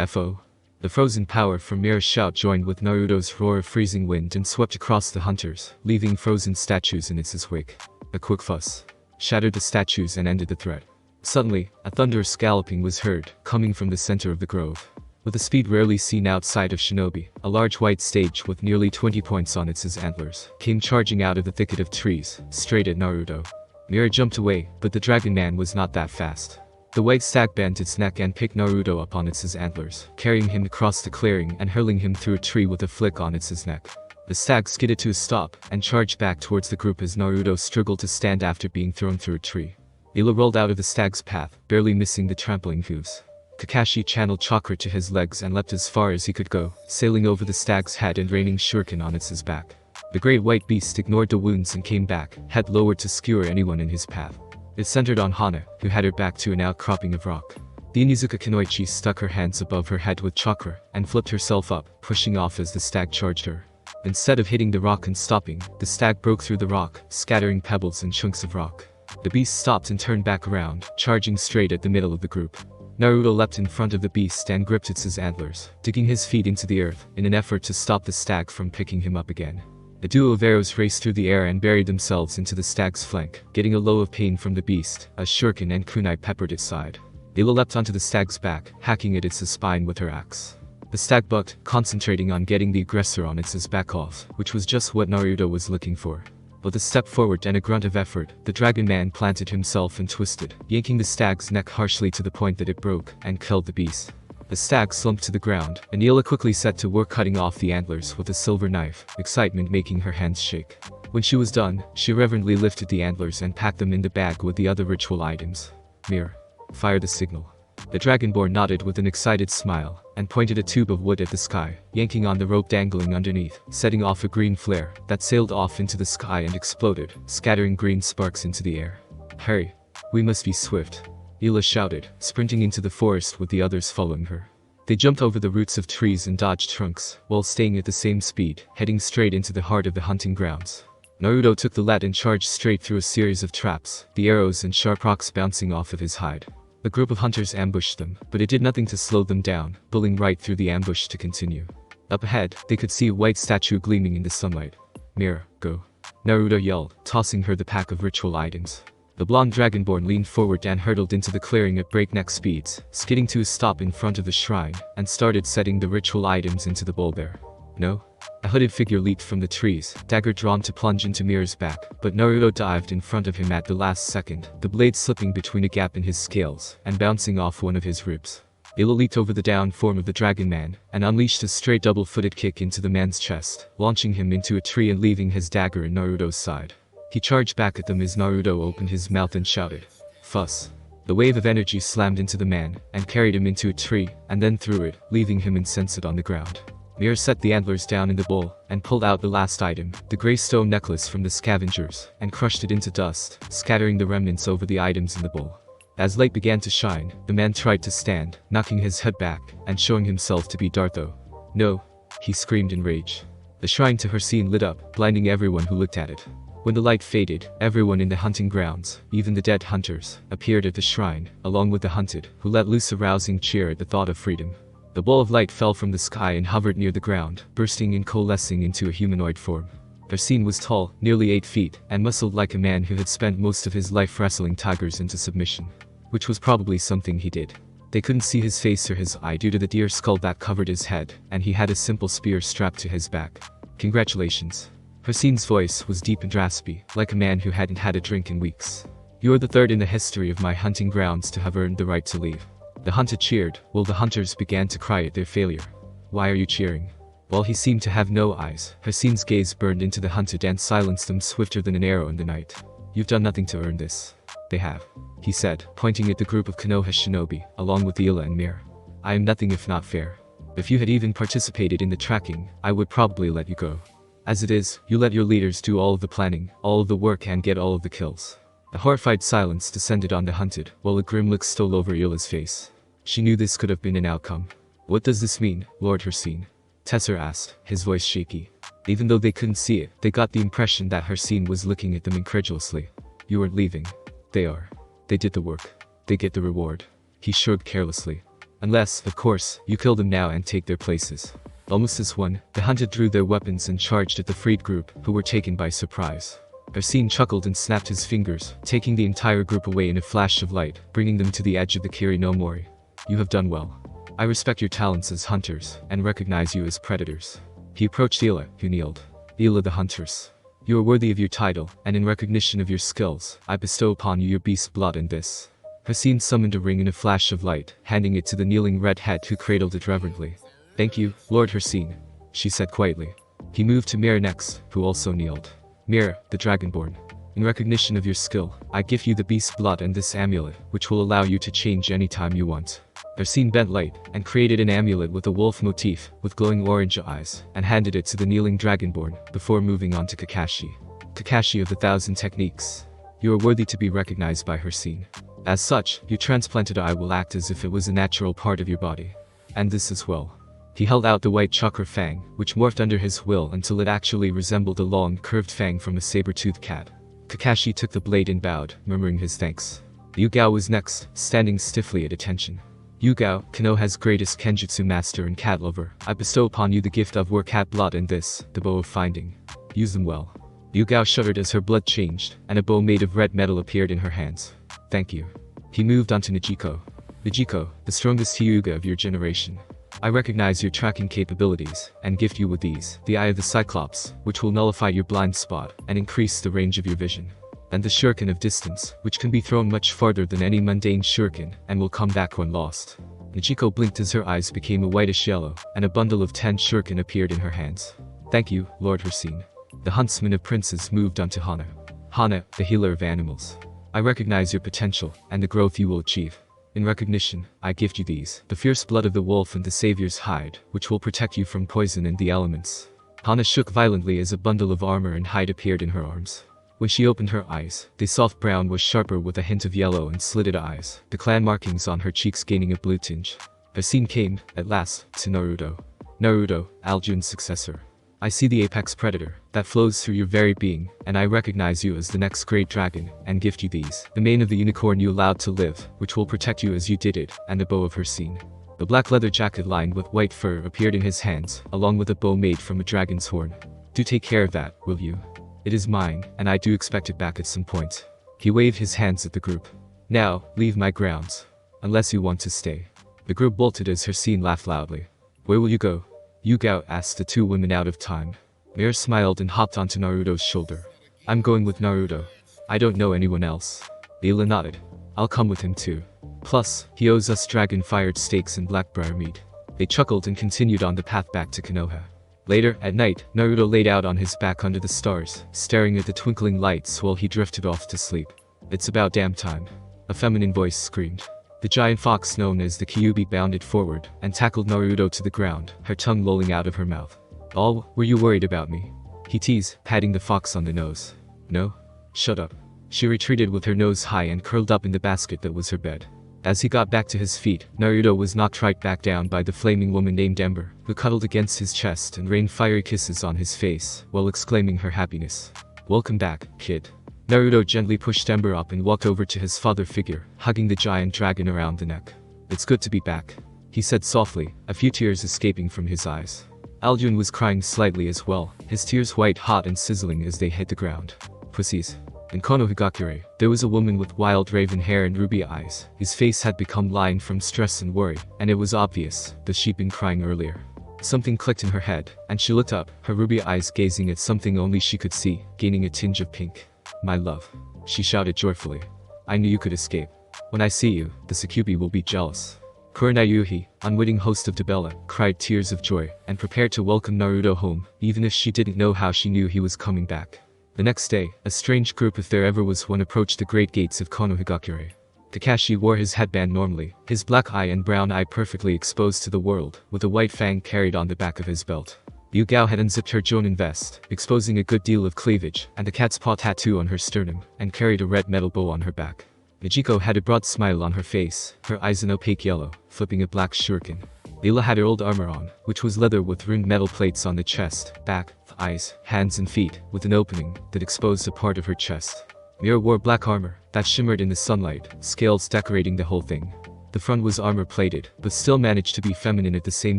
Fo. The frozen power from Mira's shout joined with Naruto's roar of freezing wind and swept across the hunters, leaving frozen statues in its wake. A quick fuss. shattered the statues and ended the threat. Suddenly, a thunderous galloping was heard, coming from the center of the grove. With a speed rarely seen outside of shinobi, a large white stage with nearly 20 points on its antlers came charging out of the thicket of trees, straight at Naruto. Mira jumped away, but the dragon man was not that fast. The white stag bent its neck and picked Naruto up on its antlers, carrying him across the clearing and hurling him through a tree with a flick on its neck. The stag skidded to a stop and charged back towards the group as Naruto struggled to stand after being thrown through a tree. Ila rolled out of the stag's path, barely missing the trampling hooves. Kakashi channeled chakra to his legs and leapt as far as he could go, sailing over the stag's head and raining shuriken on its back. The great white beast ignored the wounds and came back, head lowered to skewer anyone in his path. It centered on Hana, who had her back to an outcropping of rock. The Inizuka Kunoichi stuck her hands above her head with chakra, and flipped herself up, pushing off as the stag charged her. Instead of hitting the rock and stopping, the stag broke through the rock, scattering pebbles and chunks of rock. The beast stopped and turned back around, charging straight at the middle of the group. Naruto leapt in front of the beast and gripped its antlers, digging his feet into the earth, in an effort to stop the stag from picking him up again. A duo of arrows raced through the air and buried themselves into the stag's flank, getting a low of pain from the beast, as shuriken and kunai peppered its side. Ila leapt onto the stag's back, hacking at its spine with her axe. The stag bucked, concentrating on getting the aggressor on its back off, which was just what Naruto was looking for. With a step forward and a grunt of effort, the dragon man planted himself and twisted, yanking the stag's neck harshly to the point that it broke, and killed the beast. The stag slumped to the ground, and Ila quickly set to work cutting off the antlers with a silver knife, excitement making her hands shake. When she was done, she reverently lifted the antlers and packed them in the bag with the other ritual items. Mirror. Fire the signal. The dragonborn nodded with an excited smile, and pointed a tube of wood at the sky, yanking on the rope dangling underneath, setting off a green flare that sailed off into the sky and exploded, scattering green sparks into the air. Hurry. We must be swift. Ila shouted, sprinting into the forest with the others following her. They jumped over the roots of trees and dodged trunks, while staying at the same speed, heading straight into the heart of the hunting grounds. Naruto took the lead and charged straight through a series of traps, the arrows and sharp rocks bouncing off of his hide. The group of hunters ambushed them, but it did nothing to slow them down, pulling right through the ambush to continue. Up ahead, they could see a white statue gleaming in the sunlight. Mira, go. Naruto yelled, tossing her the pack of ritual items. The blonde dragonborn leaned forward and hurtled into the clearing at breakneck speeds, skidding to a stop in front of the shrine, and started setting the ritual items into the bowl there. No? A hooded figure leaped from the trees, dagger drawn to plunge into Mira's back, but Naruto dived in front of him at the last second, the blade slipping between a gap in his scales, and bouncing off one of his ribs. Ila leaped over the down form of the dragon man, and unleashed a straight double-footed kick into the man's chest, launching him into a tree and leaving his dagger in Naruto's side. He charged back at them as Naruto opened his mouth and shouted, "Fuss." The wave of energy slammed into the man, and carried him into a tree, and then through it, leaving him insensate on the ground. Mira set the antlers down in the bowl, and pulled out the last item, the grey stone necklace from the scavengers, and crushed it into dust, scattering the remnants over the items in the bowl. As light began to shine, the man tried to stand, knocking his head back, and showing himself to be Dartho. "No!" he screamed in rage. The shrine to Hercene lit up, blinding everyone who looked at it. When the light faded, everyone in the hunting grounds, even the dead hunters, appeared at the shrine, along with the hunted, who let loose a rousing cheer at the thought of freedom. The ball of light fell from the sky and hovered near the ground, bursting and coalescing into a humanoid form. Hercene was tall, nearly 8 feet, and muscled like a man who had spent most of his life wrestling tigers into submission. Which was probably something he did. They couldn't see his face or his eye due to the deer skull that covered his head, and he had a simple spear strapped to his back. "Congratulations." Hercene's voice was deep and raspy, like a man who hadn't had a drink in weeks. "You are the third in the history of my hunting grounds to have earned the right to leave." The hunted cheered, while the hunters began to cry at their failure. "Why are you cheering?" While he seemed to have no eyes, Hercene's gaze burned into the hunted and silenced them swifter than an arrow in the night. "You've done nothing to earn this." "They have," he said, pointing at the group of Konoha shinobi, along with Ila and Mira. "I am nothing if not fair. If you had even participated in the tracking, I would probably let you go. As it is, you let your leaders do all of the planning, all of the work and get all of the kills." A horrified silence descended on the hunted, while a grim look stole over Ila's face. She knew this could have been an outcome. "What does this mean, Lord Hercene?" Tesser asked, his voice shaky. Even though they couldn't see it, they got the impression that Hercene was looking at them incredulously. "You aren't leaving." "They are. They did the work. They get the reward." He shrugged carelessly. "Unless, of course, you kill them now and take their places." Almost as one, the hunted drew their weapons and charged at the freed group, who were taken by surprise. Arsene chuckled and snapped his fingers, taking the entire group away in a flash of light, bringing them to the edge of the Kiri no Mori. You have done well. I respect your talents as hunters, and recognize you as predators. He approached Ila, who kneeled. Ila the Huntress. You are worthy of your title, and in recognition of your skills, I bestow upon you your beast blood and this. Arsene summoned a ring in a flash of light, handing it to the kneeling red hat who cradled it reverently. Thank you, Lord Arsene, she said quietly. He moved to Mira next, who also kneeled. Mira, the Dragonborn. In recognition of your skill, I give you the beast blood and this amulet, which will allow you to change anytime you want. Arsene bent light, and created an amulet with a wolf motif, with glowing orange eyes, and handed it to the kneeling Dragonborn, before moving on to Kakashi. Kakashi of the Thousand Techniques. You are worthy to be recognized by Arsene. As such, your transplanted eye will act as if it was a natural part of your body. And this as well. He held out the white chakra fang, which morphed under his will until it actually resembled a long, curved fang from a saber-toothed cat. Kakashi took the blade and bowed, murmuring his thanks. Yugao was next, standing stiffly at attention. Yugao, Konoha's greatest Kenjutsu master and cat lover, I bestow upon you the gift of war cat blood and this, the bow of finding. Use them well. Yugao shuddered as her blood changed, and a bow made of red metal appeared in her hands. Thank you. He moved on to Nijiko. Nijiko, the strongest Hyuga of your generation. I recognize your tracking capabilities, and gift you with these, the Eye of the Cyclops, which will nullify your blind spot, and increase the range of your vision. And the Shuriken of Distance, which can be thrown much farther than any mundane Shuriken, and will come back when lost. Nijiko blinked as her eyes became a whitish yellow, and a bundle of 10 Shuriken appeared in her hands. Thank you, Lord Arsene. The huntsman of princes moved on to Hana. Hana, the healer of animals. I recognize your potential, and the growth you will achieve. In recognition, I gift you these, the fierce blood of the wolf and the savior's hide, which will protect you from poison and the elements. Hana shook violently as a bundle of armor and hide appeared in her arms. When she opened her eyes, the soft brown was sharper with a hint of yellow and slitted eyes, the clan markings on her cheeks gaining a blue tinge. Arsene came, at last, to Naruto. Naruto, Alduin's successor. I see the apex predator that flows through your very being, and I recognize you as the next great dragon, and gift you these, the mane of the unicorn you allowed to live, which will protect you as you did it, and the bow of Arsene. The black leather jacket lined with white fur appeared in his hands, along with a bow made from a dragon's horn. Do take care of that, will you? It is mine, and I do expect it back at some point. He waved his hands at the group. Now, leave my grounds. Unless you want to stay. The group bolted as Arsene laughed loudly. Where will you go? Yugao asked the two women out of time. Mira smiled and hopped onto Naruto's shoulder. I'm going with Naruto. I don't know anyone else. Leela nodded. I'll come with him too. Plus, he owes us dragon-fired steaks and blackbriar meat. They chuckled and continued on the path back to Konoha. Later, at night, Naruto laid out on his back under the stars, staring at the twinkling lights while he drifted off to sleep. It's about damn time. A feminine voice screamed. The giant fox known as the Kyuubi bounded forward and tackled Naruto to the ground, her tongue lolling out of her mouth. Oh, were you worried about me? He teased, patting the fox on the nose. No? Shut up. She retreated with her nose high and curled up in the basket that was her bed. As he got back to his feet, Naruto was knocked right back down by the flaming woman named Ember, who cuddled against his chest and rained fiery kisses on his face, while exclaiming her happiness. Welcome back, kid. Naruto gently pushed Ember up and walked over to his father figure, hugging the giant dragon around the neck. It's good to be back, he said softly, a few tears escaping from his eyes. Alduin was crying slightly as well, his tears white hot and sizzling as they hit the ground. Pussies. In Konohagakure, there was a woman with wild raven hair and ruby eyes. His face had become lined from stress and worry, and it was obvious that she'd been crying earlier. Something clicked in her head, and she looked up, her ruby eyes gazing at something only she could see, gaining a tinge of pink. My love. She shouted joyfully. I knew you could escape. When I see you, the Sukubi will be jealous. Kurenayuhi, unwitting host of Debella, cried tears of joy, and prepared to welcome Naruto home, even if she didn't know how she knew he was coming back. The next day, a strange group if there ever was one approached the great gates of Konohagakure. Kakashi wore his headband normally, his black eye and brown eye perfectly exposed to the world, with a white fang carried on the back of his belt. Yugao had unzipped her jonin vest, exposing a good deal of cleavage, and a cat's paw tattoo on her sternum, and carried a red metal bow on her back. Nijiko had a broad smile on her face, her eyes an opaque yellow, flipping a black shuriken. Leela had her old armor on, which was leather with ringed metal plates on the chest, back, eyes, hands and feet, with an opening that exposed a part of her chest. Mira wore black armor that shimmered in the sunlight, scales decorating the whole thing. The front was armor-plated, but still managed to be feminine at the same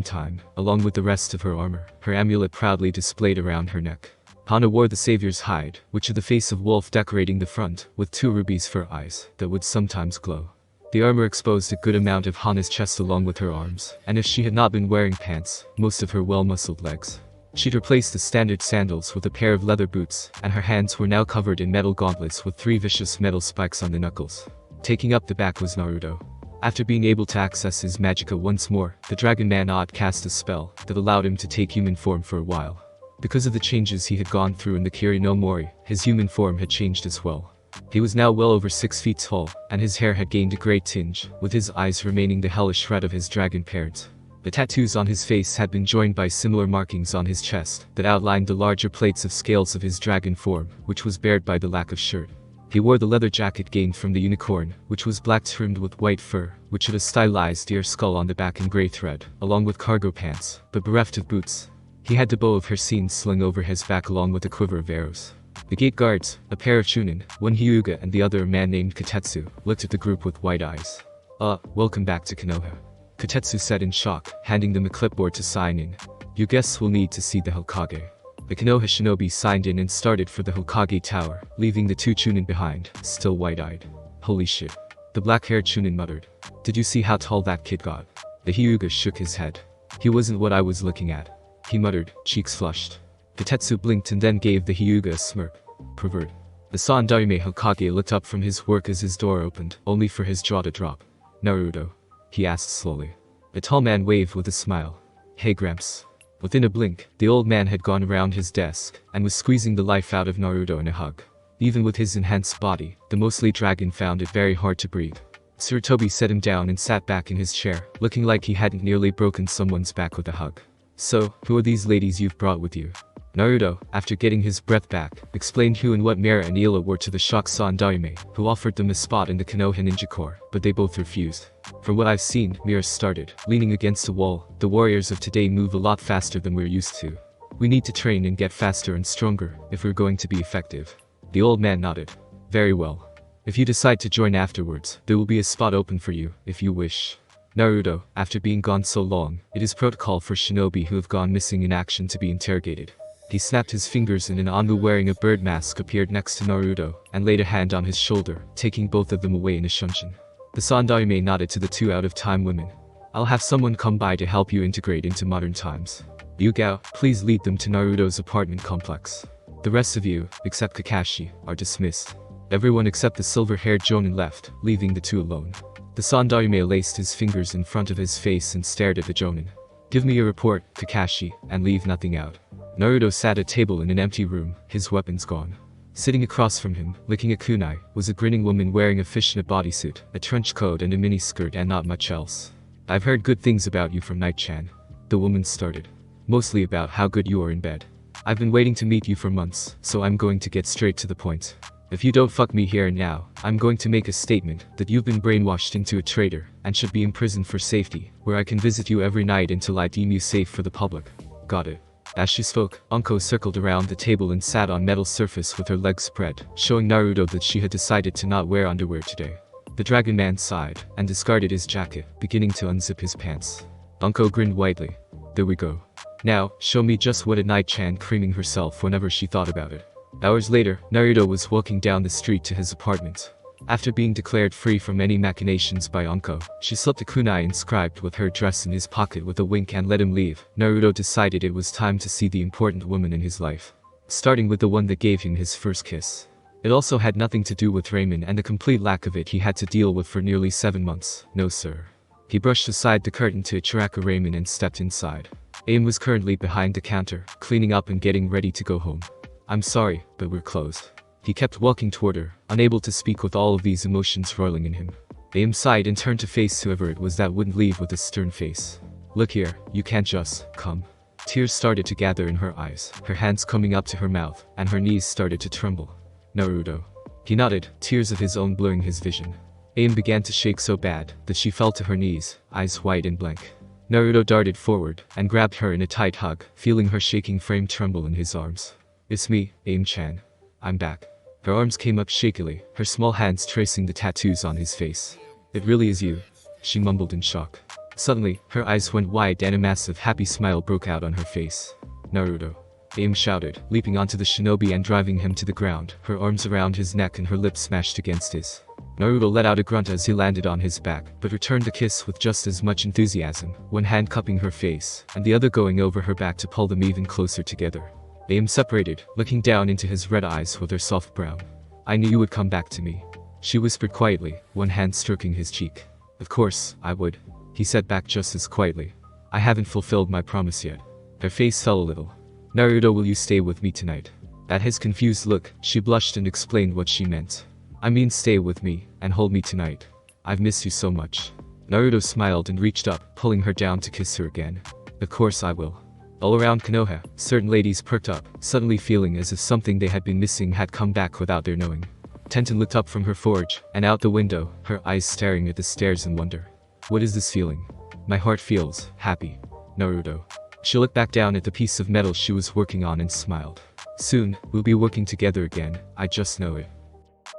time, along with the rest of her armor, her amulet proudly displayed around her neck. Hana wore the savior's hide, which had the face of wolf decorating the front, with 2 rubies for eyes that would sometimes glow. The armor exposed a good amount of Hana's chest along with her arms, and if she had not been wearing pants, most of her well-muscled legs. She'd replaced the standard sandals with a pair of leather boots, and her hands were now covered in metal gauntlets with 3 vicious metal spikes on the knuckles. Taking up the back was Naruto. After being able to access his magicka once more, the Dragon Man cast a spell that allowed him to take human form for a while. Because of the changes he had gone through in the Kiri no Mori, his human form had changed as well. He was now well over 6 feet tall, and his hair had gained a grey tinge, with his eyes remaining the hellish red of his dragon parent. The tattoos on his face had been joined by similar markings on his chest that outlined the larger plates of scales of his dragon form, which was bared by the lack of shirt. He wore the leather jacket gained from the unicorn, which was black trimmed with white fur, which had a stylized deer skull on the back in grey thread, along with cargo pants, but bereft of boots. He had the bow of Hercine slung over his back along with a quiver of arrows. The gate guards, a pair of chunin, one Hyuga and the other a man named Kotetsu, looked at the group with wide eyes. Welcome back to Konoha. Kotetsu said in shock, handing them a clipboard to sign in. Your guests will need to see the Hokage. The Konoha shinobi signed in and started for the Hokage tower, leaving the 2 chunin behind, still wide-eyed. Holy shit. The black-haired chunin muttered. Did you see how tall that kid got? The Hyuga shook his head. He wasn't what I was looking at. He muttered, cheeks flushed. Kotetsu blinked and then gave the Hyuga a smirk. Pervert. The Sandaime Hokage looked up from his work as his door opened, only for his jaw to drop. Naruto? He asked slowly. The tall man waved with a smile. Hey Gramps. Within a blink, the old man had gone around his desk, and was squeezing the life out of Naruto in a hug. Even with his enhanced body, the mostly dragon found it very hard to breathe. Tsurutobi set him down and sat back in his chair, looking like he hadn't nearly broken someone's back with a hug. So, who are these ladies you've brought with you? Naruto, after getting his breath back, explained who and what Mira and Ila were to the shocked Sandaime, who offered them a spot in the Konoha Ninja Corps, but they both refused. From what I've seen, Mira started, leaning against a wall, the warriors of today move a lot faster than we're used to. We need to train and get faster and stronger, if we're going to be effective. The old man nodded. Very well. If you decide to join afterwards, there will be a spot open for you, if you wish. Naruto, after being gone so long, it is protocol for shinobi who have gone missing in action to be interrogated. He snapped his fingers and an Anbu wearing a bird mask appeared next to Naruto, and laid a hand on his shoulder, taking both of them away in a shunshin. The Sandaime nodded to the 2 out-of-time women. I'll have someone come by to help you integrate into modern times. Yugao, please lead them to Naruto's apartment complex. The rest of you, except Kakashi, are dismissed. Everyone except the silver-haired Jonin left, leaving the 2 alone. The Sandaime laced his fingers in front of his face and stared at the Jonin. Give me a report, Kakashi, and leave nothing out. Naruto sat at a table in an empty room, his weapons gone. Sitting across from him, licking a kunai, was a grinning woman wearing a fishnet bodysuit, a trench coat and a miniskirt and not much else. I've heard good things about you from Night-chan. The woman started. Mostly about how good you are in bed. I've been waiting to meet you for months, so I'm going to get straight to the point. If you don't fuck me here and now, I'm going to make a statement that you've been brainwashed into a traitor, and should be imprisoned for safety, where I can visit you every night until I deem you safe for the public. Got it. As she spoke, Anko circled around the table and sat on metal surface with her legs spread, showing Naruto that she had decided to not wear underwear today. The Dragon Man sighed, and discarded his jacket, beginning to unzip his pants. Anko grinned widely. There we go. Now, show me just what a Night-chan creaming herself whenever she thought about it. Hours later, Naruto was walking down the street to his apartment. After being declared free from any machinations by Anko, she slipped a kunai inscribed with her address in his pocket with a wink and let him leave. Naruto decided it was time to see the important woman in his life. Starting with the one that gave him his first kiss. It also had nothing to do with Raymond and the complete lack of it he had to deal with for nearly 7 months. No sir. He brushed aside the curtain to attract Raymond and stepped inside. Aim was currently behind the counter, cleaning up and getting ready to go home. I'm sorry, but we're closed. He kept walking toward her, unable to speak with all of these emotions roiling in him. Aim sighed and turned to face whoever it was that wouldn't leave with a stern face. Look here, you can't just come. Tears started to gather in her eyes, her hands coming up to her mouth, and her knees started to tremble. Naruto. He nodded, tears of his own blurring his vision. Aim began to shake so bad that she fell to her knees, eyes wide and blank. Naruto darted forward and grabbed her in a tight hug, feeling her shaking frame tremble in his arms. It's me, Aim-chan. I'm back. Her arms came up shakily, her small hands tracing the tattoos on his face. It really is you, she mumbled in shock. Suddenly, her eyes went wide and a massive happy smile broke out on her face. Naruto. Aim shouted, leaping onto the shinobi and driving him to the ground, her arms around his neck and her lips smashed against his. Naruto let out a grunt as he landed on his back, but returned the kiss with just as much enthusiasm, one hand cupping her face, and the other going over her back to pull them even closer together. Aim separated, looking down into his red eyes with her soft brown. "I knew you would come back to me," she whispered quietly, one hand stroking his cheek. "Of course, I would," he said back just as quietly. "I haven't fulfilled my promise yet." Her face fell a little. "Naruto, will you stay with me tonight?" At his confused look, she blushed and explained what she meant. "I mean stay with me, and hold me tonight. I've missed you so much." Naruto smiled and reached up, pulling her down to kiss her again. "Of course I will." All around Konoha, certain ladies perked up, suddenly feeling as if something they had been missing had come back without their knowing. Tenten looked up from her forge, and out the window, her eyes staring at the stairs in wonder. "What is this feeling? My heart feels happy." Naruto. She looked back down at the piece of metal she was working on and smiled. "Soon, we'll be working together again, I just know it."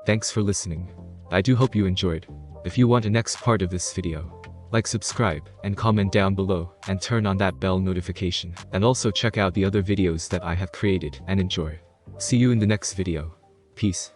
Thanks for listening. I do hope you enjoyed. If you want a next part of this video, like, subscribe, and comment down below, and turn on that bell notification, and also check out the other videos that I have created, and enjoy. See you in the next video. Peace.